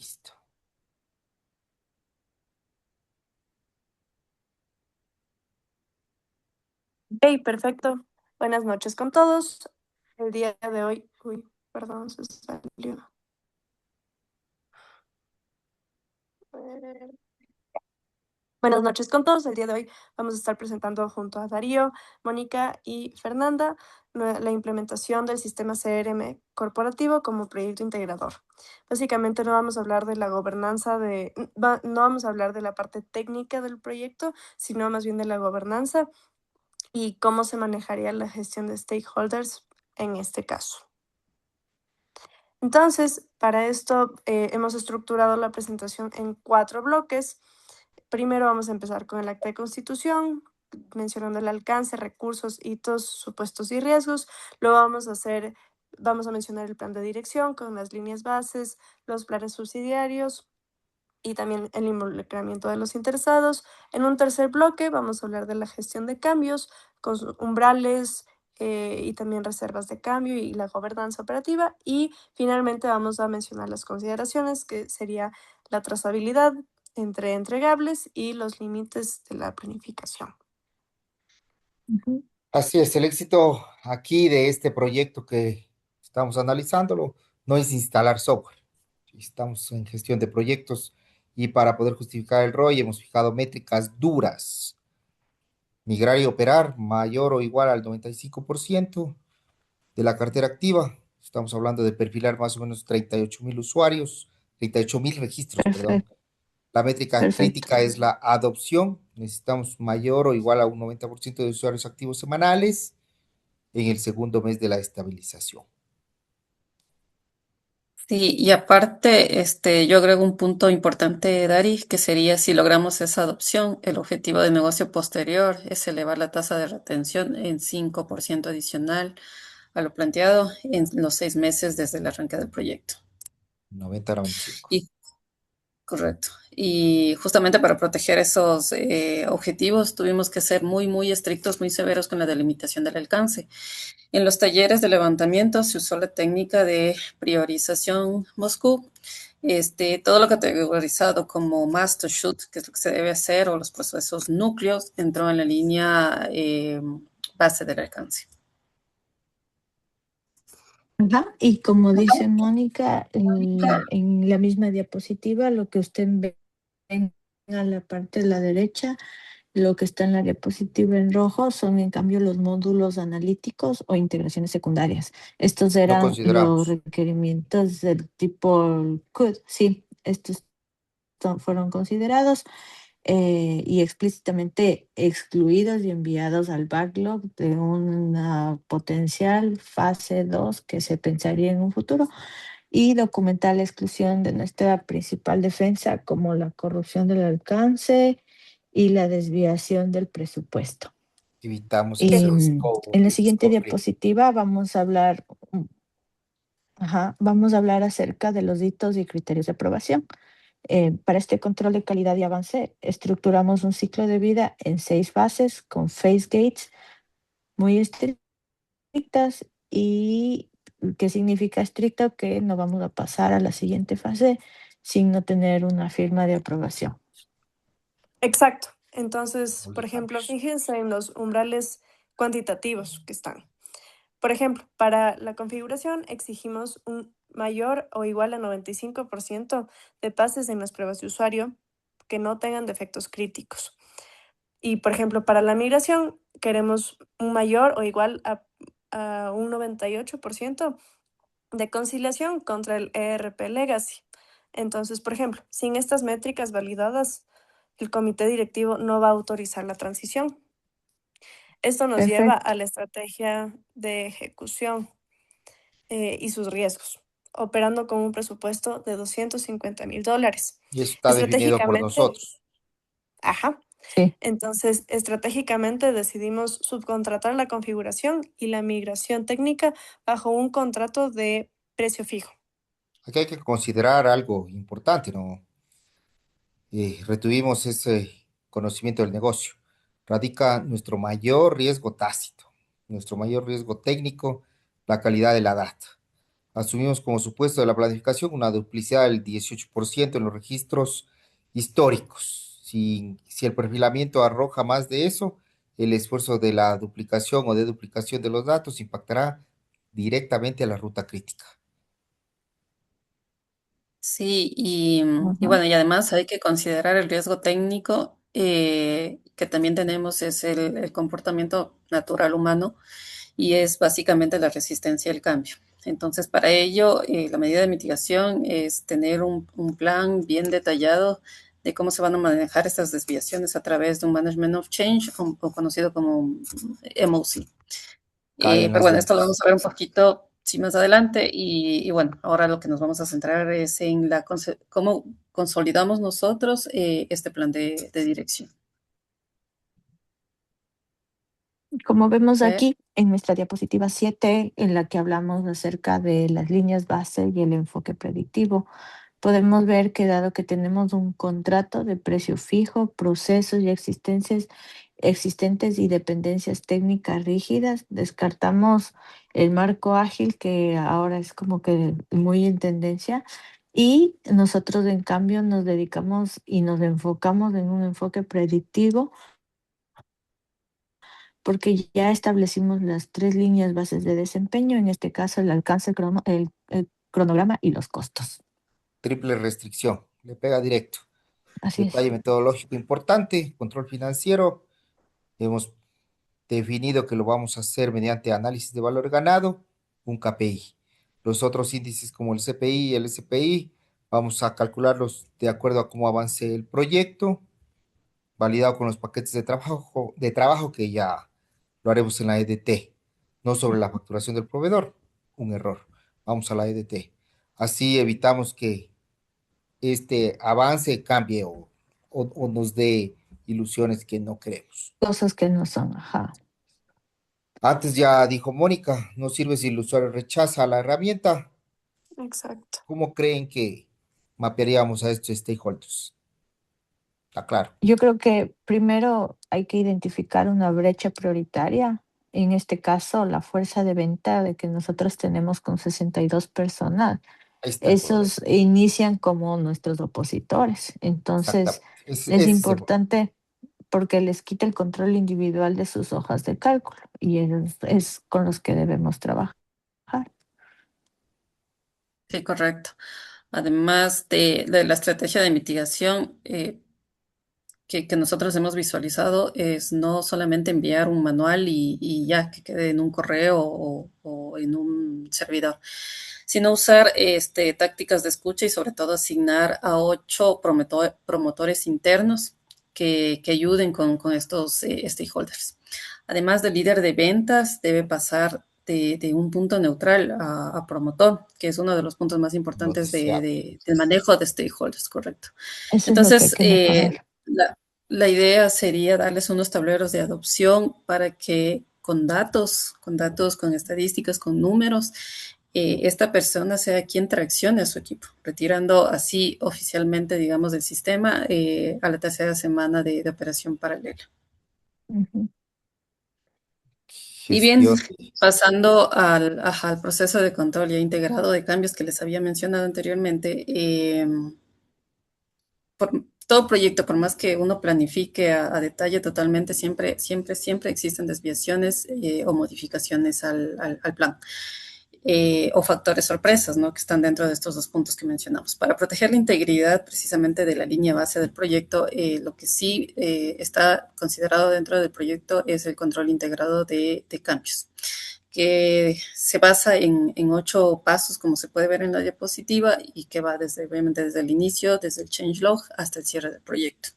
Listo. Ok, perfecto. Buenas noches con todos. El día de hoy, perdón, se salió. Eh, Buenas noches con todos. El día de hoy vamos a estar presentando junto a Darío, Mónica y Fernanda la implementación del sistema CRM corporativo como proyecto integrador. Básicamente no vamos a hablar de la gobernanza no vamos a hablar de la parte técnica del proyecto, sino más bien de la gobernanza y cómo se manejaría la gestión de stakeholders en este caso. Entonces, para esto hemos estructurado la presentación en 4 bloques. Primero vamos a empezar con el acta de constitución, mencionando el alcance, recursos, hitos, supuestos y riesgos. Luego vamos a mencionar el plan de dirección con las líneas bases, los planes subsidiarios y también el involucramiento de los interesados. En un tercer bloque vamos a hablar de la gestión de cambios con umbrales y también reservas de cambio y la gobernanza operativa. Y finalmente vamos a mencionar las consideraciones, que sería la trazabilidad entre entregables y los límites de la planificación. Ujú. Así es, el éxito aquí de este proyecto que estamos analizándolo no es instalar software. Estamos en gestión de proyectos y para poder justificar el ROI hemos fijado métricas duras. Migrar y operar mayor o igual al 95% de la cartera activa. Estamos hablando de perfilar más o menos 38.000 usuarios, 38.000 registros, perdón. Perfecto, La métrica perfecto. crítica es la adopción. Necesitamos mayor o igual a un 90% de usuarios activos semanales en el segundo mes de la estabilización. Sí, y aparte, yo agrego un punto importante, Dari, que sería si logramos esa adopción, el objetivo de negocio posterior es elevar la tasa de retención en 5% adicional a lo planteado en los 6 meses desde el arranque del proyecto. 90-95. Y correcto. Y justamente para proteger esos objetivos tuvimos que ser muy, muy estrictos, muy severos con la delimitación del alcance. En los talleres de levantamiento se usó la técnica de priorización Moscú. Todo lo categorizado como must to shoot, que es lo que se debe hacer, o los procesos núcleos, entró en la línea base del alcance. Ajá. Y como dice Mónica, en la misma diapositiva, lo que usted ve en la parte de la derecha, lo que está en la diapositiva en rojo son en cambio los módulos analíticos o integraciones secundarias. Estos No eran los consideramos. requerimientos del tipo CUD. Sí, estos fueron considerados y explícitamente excluidos y enviados al backlog de una potencial fase 2 que se pensaría en un futuro y documentar la exclusión de nuestra principal defensa como la corrupción del alcance y la desviación del presupuesto. Evitamos Y ese scope, en la ese siguiente scope. diapositiva vamos a hablar, vamos a hablar acerca de los hitos y criterios de aprobación. Para este control de calidad y avance, estructuramos un ciclo de vida en 6 fases con phase gates muy estrictas y ¿qué significa estricto? Que no vamos a pasar a la siguiente fase sin no tener una firma de aprobación. Exacto. Entonces, por ejemplo, Obligatorios. fíjense en los umbrales cuantitativos que están. Por ejemplo, para la configuración exigimos un mayor o igual a 95% de pases en las pruebas de usuario que no tengan defectos críticos. Y, por ejemplo, para la migración queremos un mayor o igual a un 98% de conciliación contra el ERP Legacy. Entonces, por ejemplo, sin estas métricas validadas, el comité directivo no va a autorizar la transición. Esto nos lleva Perfecto. a la estrategia de ejecución y sus riesgos, operando con un presupuesto de $250,000. Y eso está definido por Estratégicamente, nosotros. ajá, Sí, entonces estratégicamente decidimos subcontratar la configuración y la migración técnica bajo un contrato de precio fijo. Aquí hay que considerar algo importante, ¿no? Retuvimos ese conocimiento del negocio. Radica nuestro mayor riesgo tácito, nuestro mayor riesgo técnico, la calidad de la data. Asumimos como supuesto de la planificación una duplicidad del 18% en los registros históricos. Si el perfilamiento arroja más de eso, el esfuerzo de la duplicación o de duplicación de los datos impactará directamente a la ruta crítica. Sí, y Ujú. bueno, y además hay que considerar el riesgo técnico que también tenemos, es el comportamiento natural humano y es básicamente la resistencia al cambio. Entonces, para ello, la medida de mitigación es tener un plan bien detallado de cómo se van a manejar estas desviaciones a través de un Management of Change o conocido como MOC. Pero Cadenas bueno, de esto lo mando. vamos a ver un poquito sí, más adelante y bueno, ahora lo que nos vamos a centrar es en cómo consolidamos nosotros este plan de dirección. Como vemos ¿Ve? aquí en nuestra diapositiva 7, en la que hablamos acerca de las líneas base y el enfoque predictivo, podemos ver que dado que tenemos un contrato de precio fijo, procesos y existentes y dependencias técnicas rígidas, descartamos el marco ágil, que ahora es como que muy en tendencia, y nosotros en cambio nos dedicamos y nos enfocamos en un enfoque predictivo porque ya establecimos las tres líneas bases de desempeño, en este caso el alcance, el cronograma y los costos. Triple restricción, le pega directo. Así Detalle es. metodológico importante, control financiero. Hemos definido que lo vamos a hacer mediante análisis de valor ganado, un KPI. Los otros índices como el CPI y el SPI, vamos a calcularlos de acuerdo a cómo avance el proyecto, validado con los paquetes de trabajo que ya lo haremos en la EDT, no sobre la facturación del proveedor, un error. Vamos a la EDT. Así evitamos que este avance cambie o nos dé ilusiones que no queremos. Cosas que no son, ajá. Antes ya dijo Mónica, no sirve si el usuario rechaza la herramienta. Exacto. ¿Cómo creen que mapearíamos a estos stakeholders? Está claro. Yo creo que primero hay que identificar una brecha prioritaria. En este caso, la fuerza de venta de que nosotros tenemos con 62 personas. Ahí está el problema. Esos inician como nuestros opositores. Entonces, Exactamente. es Ese es el problema. importante porque les quita el control individual de sus hojas de cálculo y es con los que debemos trabajar. Sí, correcto. Además de la estrategia de mitigación que nosotros hemos visualizado, es no solamente enviar un manual y ya que quede en un correo o en un servidor, sino usar tácticas de escucha y sobre todo asignar a 8 promotores internos que ayuden con estos stakeholders. Además del líder de ventas, debe pasar de un punto neutral a promotor, que es uno de los puntos más Lo importantes deseado. del manejo de stakeholders, correcto. Eso es lo que hay Entonces, que mejorar. la idea sería darles unos tableros de adopción para que con estadísticas, con números, esta persona sea quien traccione a su equipo, retirando así oficialmente, digamos, del sistema a la tercera semana de operación paralela. Ujú. Y bien, Gestión. pasando al proceso de control ya integrado de cambios que les había mencionado anteriormente, por todo proyecto, por más que uno planifique a detalle totalmente, siempre existen desviaciones o modificaciones al plan. O factores sorpresas, ¿no? Que están dentro de estos dos puntos que mencionamos. Para proteger la integridad precisamente de la línea base del proyecto, lo que sí está considerado dentro del proyecto es el control integrado de cambios, que se basa en 8 pasos, como se puede ver en la diapositiva, y que va obviamente desde el inicio, desde el changelog hasta el cierre del proyecto.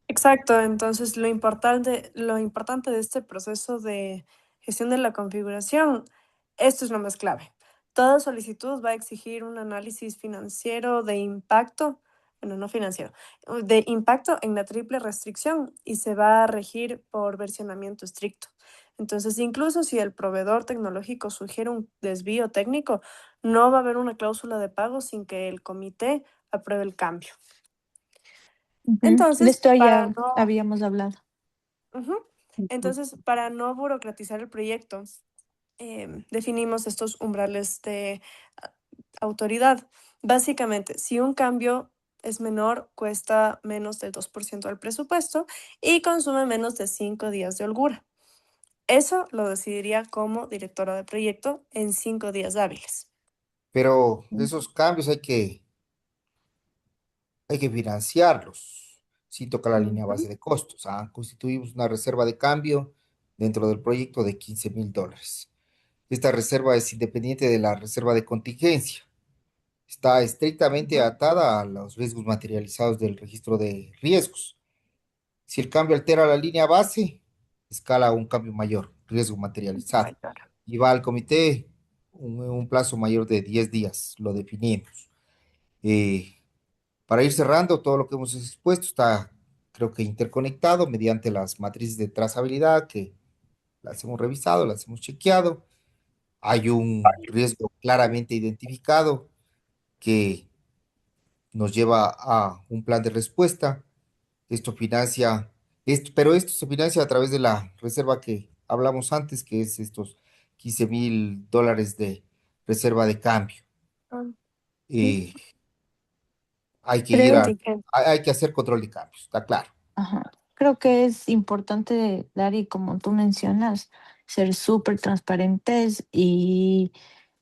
Exacto, entonces lo importante de este proceso de gestión de la configuración, esto es lo más clave. Toda solicitud va a exigir un análisis financiero de impacto, bueno, no financiero, de impacto en la triple restricción y se va a regir por versionamiento estricto. Entonces, incluso si el proveedor tecnológico sugiere un desvío técnico, no va a haber una cláusula de pago sin que el comité apruebe el cambio. Ujú. De Entonces, esto ya habíamos hablado. ujú. Entonces, para no burocratizar el proyecto, definimos estos umbrales de autoridad. Básicamente, si un cambio es menor, cuesta menos del 2% del presupuesto y consume menos de 5 días de holgura. Eso lo decidiría como directora de proyecto en 5 días hábiles. Pero esos cambios hay que financiarlos. Sí toca la línea Ujú. base de costos. Constituimos una reserva de cambio dentro del proyecto de $15,000. Esta reserva es independiente de la reserva de contingencia. Está estrictamente Ujú. atada a los riesgos materializados del registro de riesgos. Si el cambio altera la línea base, escala a un cambio mayor, riesgo materializado, Mayor. y va al comité un plazo mayor de 10 días, lo definimos. Eh, para ir cerrando, todo lo que hemos expuesto está, creo que, interconectado mediante las matrices de trazabilidad que las hemos revisado, las hemos chequeado. Hay un riesgo claramente identificado que nos lleva a un plan de respuesta. Esto financia, pero esto se financia a través de la reserva que hablamos antes, que es estos $15,000 de reserva de cambio. Ah, sí. Eh, hay que ir a, Pregunta. hay que hacer control de cambios, está claro. Ajá. Creo que es importante, Dari, como tú mencionas, ser súper transparentes y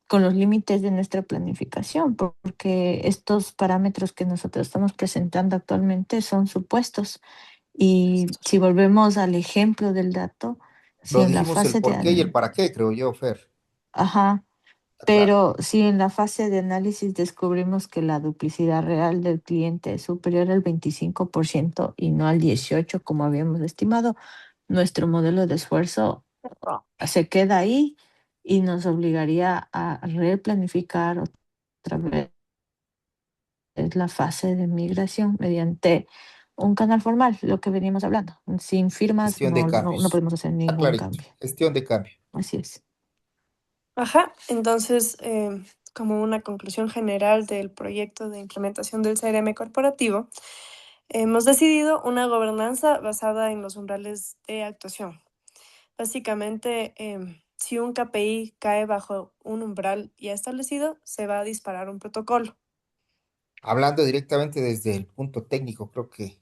con los límites de nuestra planificación, porque estos parámetros que nosotros estamos presentando actualmente son supuestos. Y si volvemos al ejemplo del dato, si Pero en la dijimos el fase por qué y el de, para qué, creo yo, Fer. ajá, Está claro. pero si en la fase de análisis descubrimos que la duplicidad real del cliente es superior al 25% y no al 18% como habíamos estimado, nuestro modelo de esfuerzo se queda ahí y nos obligaría a replanificar otra vez la fase de migración mediante un canal formal, lo que veníamos hablando. Sin firmas Gestión de no cambios. podemos hacer Está ningún clarito. cambio. Gestión de cambio. Así es. Ajá, entonces, como una conclusión general del proyecto de implementación del CRM corporativo, hemos decidido una gobernanza basada en los umbrales de actuación. Básicamente, si un KPI cae bajo un umbral ya establecido, se va a disparar un protocolo. Hablando directamente desde el punto técnico, creo que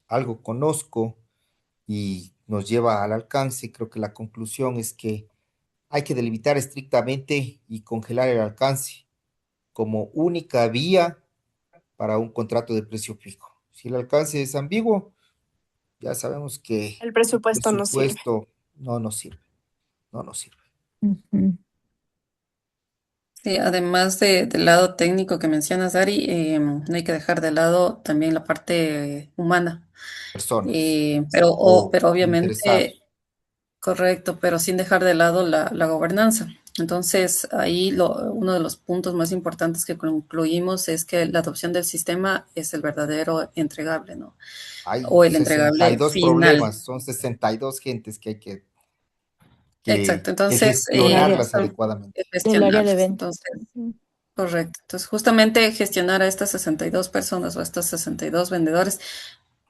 algo conozco y nos lleva al alcance. Creo que la conclusión es que hay que delimitar estrictamente y congelar el alcance como única vía para un contrato de precio fijo. Si el alcance es ambiguo, ya sabemos que El el presupuesto no sirve. presupuesto no nos sirve, no nos sirve. Ujú. Sí, además del lado técnico que mencionas, Dari, no hay que dejar de lado también la parte humana. Personas o Pero obviamente, interesados. correcto, pero sin dejar de lado la gobernanza. Entonces, ahí uno de los puntos más importantes que concluimos es que la adopción del sistema es el verdadero entregable, ¿no? Hay O el sesenta y entregable dos final. problemas, son 62 gentes que hay Exacto. que Entonces, Del área, gestionarlas adecuadamente. del área de gestionarlas. ventas. Entonces, Ujú. correcto. Entonces, justamente gestionar a estas 62 personas o a estos 62 vendedores,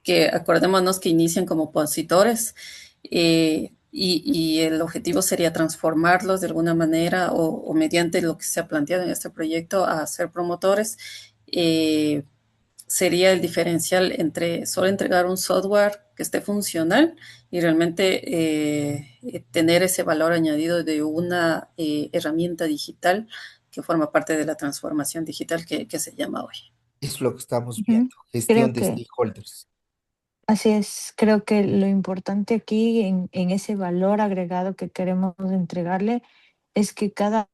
que acordémonos que inician como opositores, y el objetivo sería transformarlos de alguna manera o mediante lo que se ha planteado en este proyecto a ser promotores. eh, Sería el diferencial entre solo entregar un software que esté funcional y realmente tener ese valor añadido de una herramienta digital que forma parte de la transformación digital que se llama hoy. Es lo que estamos Ujú. viendo, gestión Creo de que stakeholders. así es, creo que lo importante aquí en ese valor agregado que queremos entregarle es que cada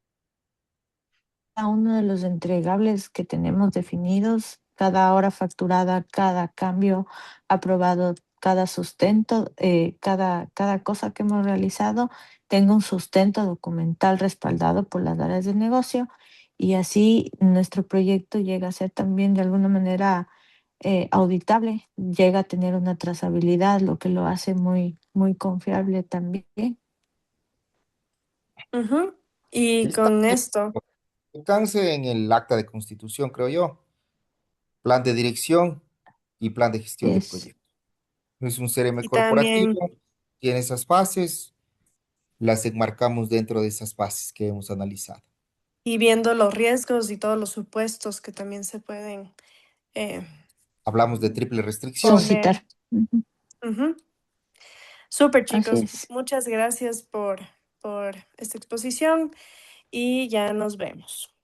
uno de los entregables que tenemos definidos, cada hora facturada, cada cambio aprobado, cada sustento, cada cosa que hemos realizado tenga un sustento documental respaldado por las áreas de negocio y así nuestro proyecto llega a ser también de alguna manera auditable, llega a tener una trazabilidad, lo que lo hace muy confiable también. Ujú. Y Está con esto, alcance en el acta de constitución, creo yo, plan de dirección y plan de gestión de Es proyecto. Es un CRM y corporativo, también, tiene esas fases, las enmarcamos dentro de esas bases que hemos analizado. Y viendo los riesgos y todos los supuestos que también se pueden Hablamos de triple restricción. poner. Suscitar. Ujú. Ujú. Súper, Así chicos. es. Muchas gracias por esta exposición y ya nos vemos.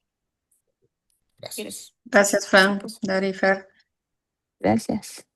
Gracias. Gracias, Fran, Chicos. Dari, Fer. Gracias.